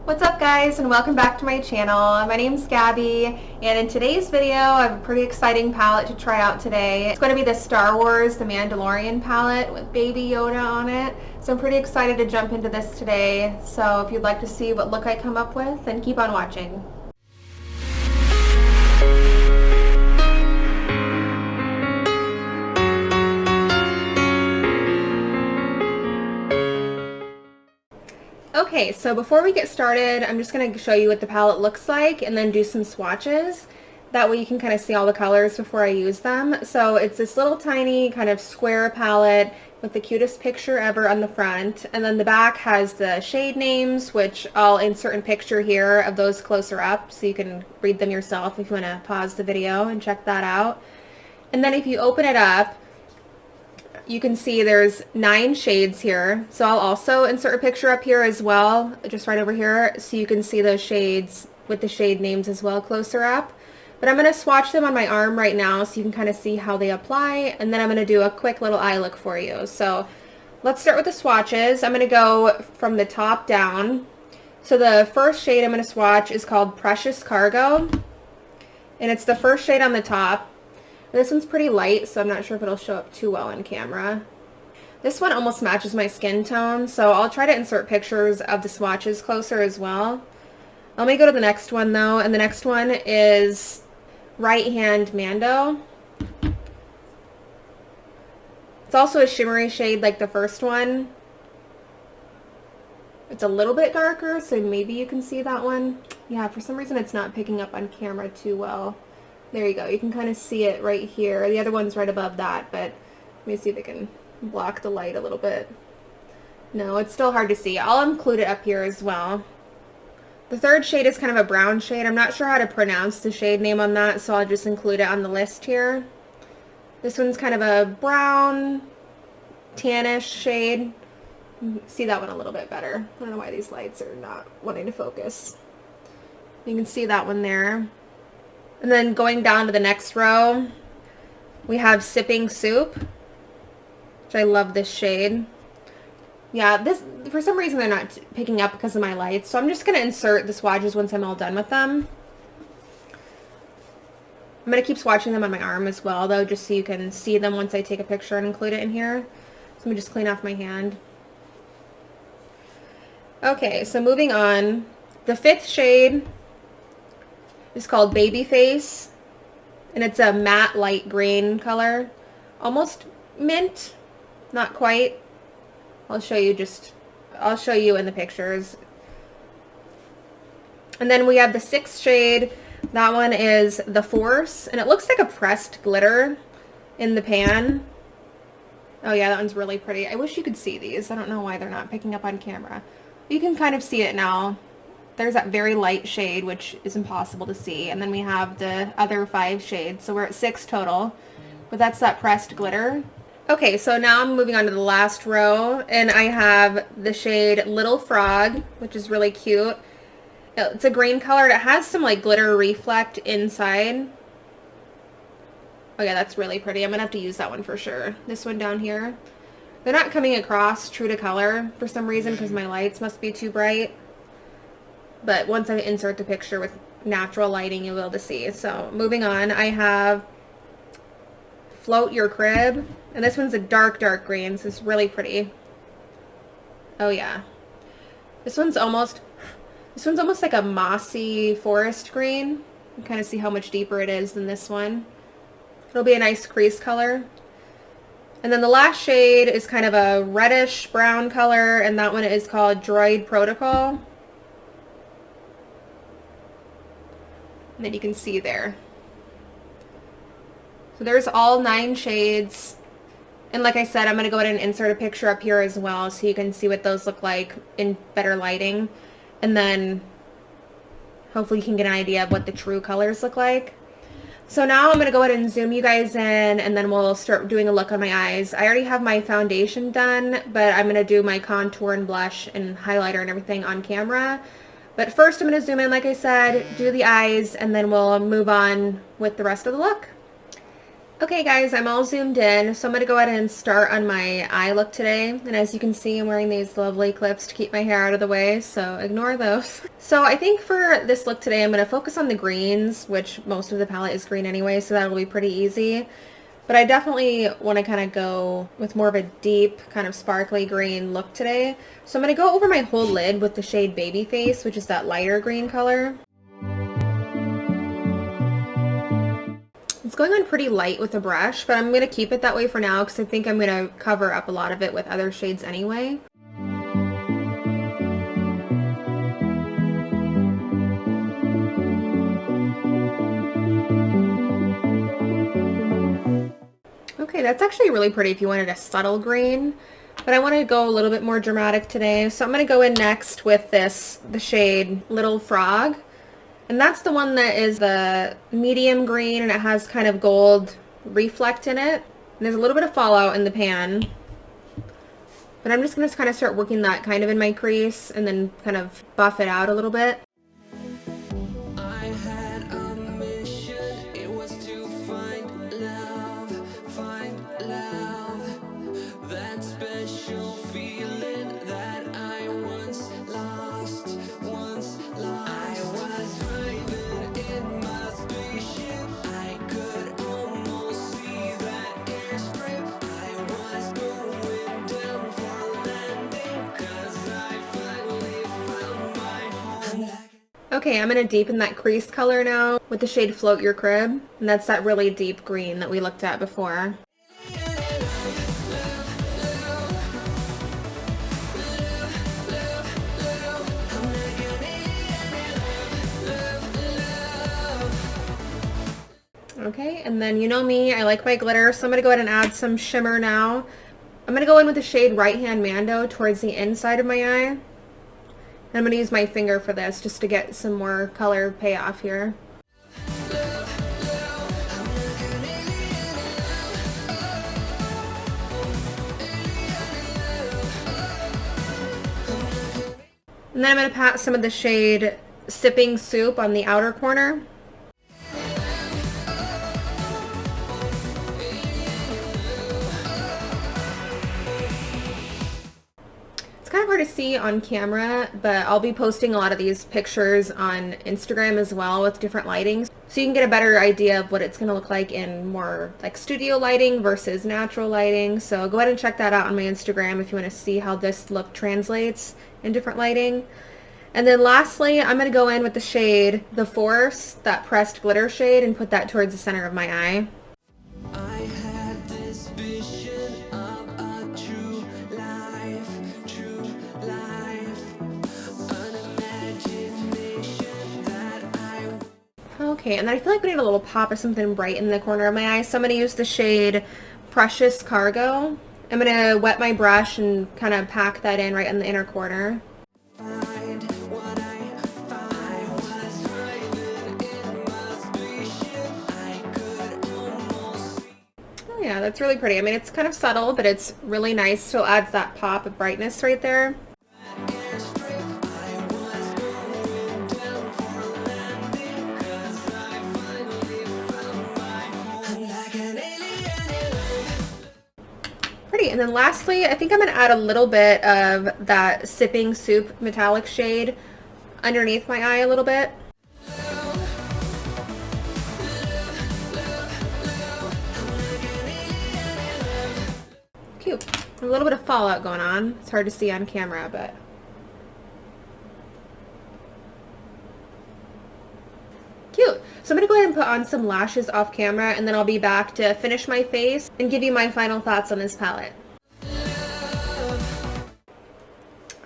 What's up guys, and welcome back to my channel. My name's Gabby, and in today's video I have a pretty exciting palette to try out today. It's going to be the Star Wars The Mandalorian palette with Baby Yoda on it. So I'm pretty excited to jump into this today. So if you'd like to see what look I come up with, then keep on watching. Okay, so before we get started, I'm just going to show you what the palette looks like and then do some swatches. That way you can kind of see all the colors before I use them. So it's this little tiny kind of square palette with the cutest picture ever on the front. And then the back has the shade names, which I'll insert in picture here of those closer up so you can read them yourself if you want to pause the video and check that out. And then if you open it up, you can see there's 9 shades here. So I'll also insert a picture up here as well, just right over here, so you can see those shades with the shade names as well closer up. But I'm going to swatch them on my arm right now so you can kind of see how they apply, and then I'm going to do a quick little eye look for you. So let's start with the swatches. I'm going to go from the top down. So the first shade I'm going to swatch is called Precious Cargo, and it's the first shade on the top. This one's pretty light, so I'm not sure if it'll show up too well on camera. This one almost matches my skin tone, so I'll try to insert pictures of the swatches closer as well. Let me go to the next one though, and the next one is Right Hand Mando. It's also a shimmery shade like the first one. It's a little bit darker, so maybe you can see that one. Yeah, for some reason it's not picking up on camera too well. There you go. You can kind of see it right here. The other one's right above that, but let me see if I can block the light a little bit. No, it's still hard to see. I'll include it up here as well. The third shade is kind of a brown shade. I'm not sure how to pronounce the shade name on that, so I'll just include it on the list here. This one's kind of a brown, tannish shade. You can see that one a little bit better. I don't know why these lights are not wanting to focus. You can see that one there. And then going down to the next row, we have Sipping Soup, which I love this shade. Yeah, this, for some reason they're not picking up because of my lights, so I'm just going to insert the swatches once I'm all done with them. I'm going to keep swatching them on my arm as well, though, just so you can see them once I take a picture and include it in here. So let me just clean off my hand. Okay, so moving on. The fifth shade is called Babyface, and it's a matte light green color, almost mint, not quite. I'll show you in the pictures. And then we have the sixth shade. That one is The Force, and it looks like a pressed glitter in the pan. Oh yeah, that one's really pretty. I wish you could see these. I don't know why they're not picking up on camera. You can kind of see it now. There's that very light shade, which is impossible to see. And then we have the other 5 shades. So we're at 6 total. But that's that pressed glitter. Okay, so now I'm moving on to the last row. And I have the shade Little Frog, which is really cute. It's a green color. It has some like glitter reflect inside. Oh yeah, that's really pretty. I'm going to have to use that one for sure. This one down here. They're not coming across true to color for some reason because my lights must be too bright. But once I insert the picture with natural lighting, you'll be able to see. So moving on, I have Float Your Crib. And this one's a dark, dark green, so it's really pretty. Oh yeah. This one's almost like a mossy forest green. You can kind of see how much deeper it is than this one. It'll be a nice crease color. And then the last shade is kind of a reddish brown color, and that one is called Droid Protocol. And then you can see there. So there's all 9 shades. And like I said, I'm going to go ahead and insert a picture up here as well so you can see what those look like in better lighting. And then hopefully you can get an idea of what the true colors look like. So now I'm going to go ahead and zoom you guys in, and then we'll start doing a look on my eyes. I already have my foundation done, but I'm going to do my contour and blush and highlighter and everything on camera. But first I'm going to zoom in, like I said, do the eyes, and then we'll move on with the rest of the look. Okay guys, I'm all zoomed in, so I'm going to go ahead and start on my eye look today. And as you can see, I'm wearing these lovely clips to keep my hair out of the way, so ignore those. So I think for this look today, I'm going to focus on the greens, which most of the palette is green anyway, so that'll be pretty easy. But I definitely want to kind of go with more of a deep, kind of sparkly green look today. So I'm going to go over my whole lid with the shade Babyface, which is that lighter green color. It's going on pretty light with a brush, but I'm going to keep it that way for now because I think I'm going to cover up a lot of it with other shades anyway. Okay, that's actually really pretty if you wanted a subtle green, but I want to go a little bit more dramatic today. So I'm going to go in next with the shade Little Frog. And that's the one that is the medium green and it has kind of gold reflect in it. And there's a little bit of fallout in the pan. But I'm just going to kind of start working that kind of in my crease and then kind of buff it out a little bit. Okay, I'm going to deepen that crease color now with the shade Float Your Crib. And that's that really deep green that we looked at before. Okay, and then you know me, I like my glitter, so I'm going to go ahead and add some shimmer now. I'm going to go in with the shade Right Hand Mando towards the inside of my eye. I'm going to use my finger for this just to get some more color payoff here. And then I'm going to pat some of the shade Sipping Soup on the outer corner. Kind of hard to see on camera, but I'll be posting a lot of these pictures on Instagram as well with different lightings, so you can get a better idea of what it's going to look like in more like studio lighting versus natural lighting. So go ahead and check that out on my Instagram if you want to see how this look translates in different lighting. And then lastly, I'm going to go in with the shade The Force, that pressed glitter shade, and put that towards the center of my eye. Okay, and then I feel like we need a little pop of something bright in the corner of my eye, so I'm going to use the shade Precious Cargo. I'm going to wet my brush and kind of pack that in right in the inner corner. Oh yeah, that's really pretty. I mean, it's kind of subtle, but it's really nice. Still adds that pop of brightness right there. And then lastly, I think I'm going to add a little bit of that Sipping Soup metallic shade underneath my eye a little bit. Cute. A little bit of fallout going on. It's hard to see on camera, but... Cute. So I'm going to go ahead and put on some lashes off camera, and then I'll be back to finish my face and give you my final thoughts on this palette.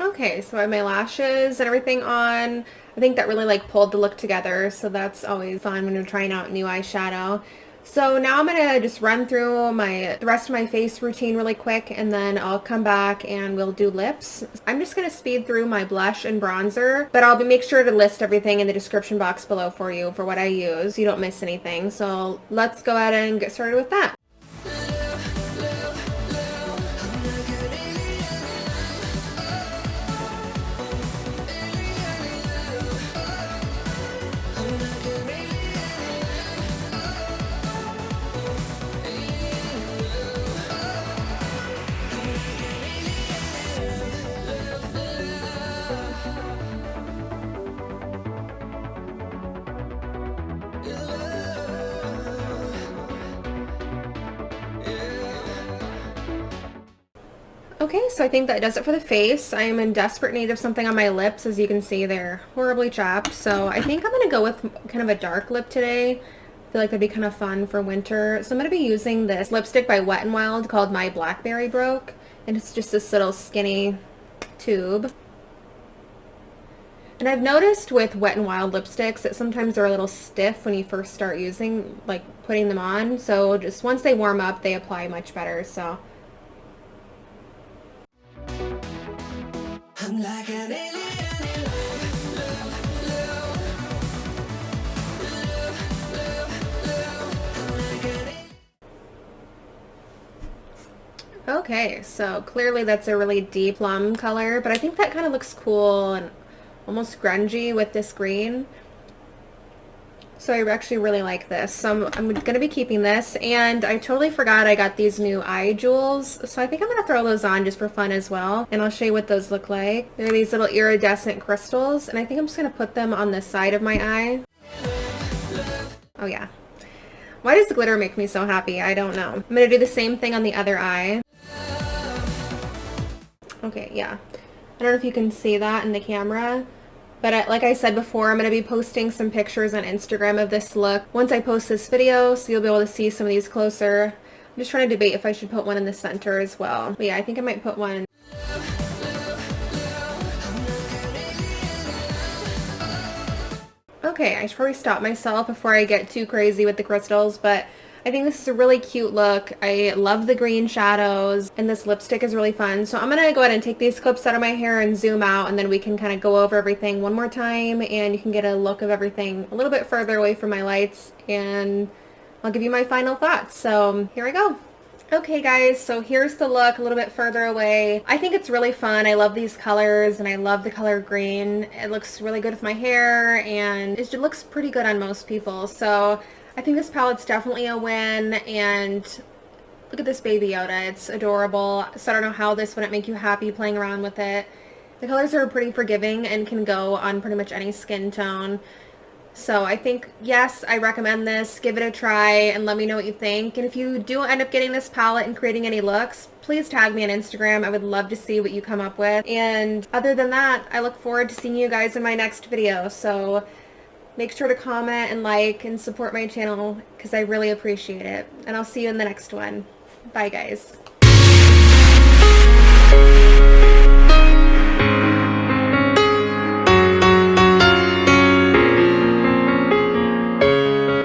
Okay, so I have my lashes and everything on. I think that really like pulled the look together, so that's always fun when you're trying out new eyeshadow. So now I'm going to just run through the rest of my face routine really quick, and then I'll come back and we'll do lips. I'm just going to speed through my blush and bronzer, but I'll make sure to list everything in the description box below for you for what I use. You don't miss anything. So let's go ahead and get started with that. Okay, so I think that does it for the face. I am in desperate need of something on my lips. As you can see, they're horribly chapped. So I think I'm going to go with kind of a dark lip today. I feel like that'd be kind of fun for winter. So I'm going to be using this lipstick by Wet n Wild called My Blackberry Broke. And it's just this little skinny tube. And I've noticed with Wet n Wild lipsticks that sometimes they're a little stiff when you first start using, like putting them on. So just once they warm up, they apply much better. So I'm like an alien in love, love, love, I'm like an alien. Okay, so clearly that's a really deep plum color, but I think that kind of looks cool and almost grungy with this green. So I actually really like this. So I'm going to be keeping this, and I totally forgot I got these new eye jewels. So I think I'm going to throw those on just for fun as well. And I'll show you what those look like. They're these little iridescent crystals, and I think I'm just going to put them on the side of my eye. Oh yeah. Why does the glitter make me so happy? I don't know. I'm going to do the same thing on the other eye. Okay, yeah. I don't know if you can see that in the camera. But like I said before, I'm going to be posting some pictures on Instagram of this look once I post this video, so you'll be able to see some of these closer. I'm just trying to debate if I should put one in the center as well. But yeah, I think I might put one. Okay, I should probably stop myself before I get too crazy with the crystals, but I think this is a really cute look. I love the green shadows, and this lipstick is really fun. So I'm going to go ahead and take these clips out of my hair and zoom out, and then we can kind of go over everything one more time, and you can get a look of everything a little bit further away from my lights, and I'll give you my final thoughts. So here we go. Okay guys, so here's the look a little bit further away. I think it's really fun. I love these colors, and I love the color green. It looks really good with my hair, and it looks pretty good on most people. So I think this palette's definitely a win, and look at this baby Yoda. It's adorable. So I don't know how this wouldn't make you happy playing around with it. The colors are pretty forgiving and can go on pretty much any skin tone. So I think, yes, I recommend this. Give it a try and let me know what you think. And if you do end up getting this palette and creating any looks, please tag me on Instagram. I would love to see what you come up with. And other than that, I look forward to seeing you guys in my next video. So make sure to comment and like and support my channel because I really appreciate it. And I'll see you in the next one. Bye guys.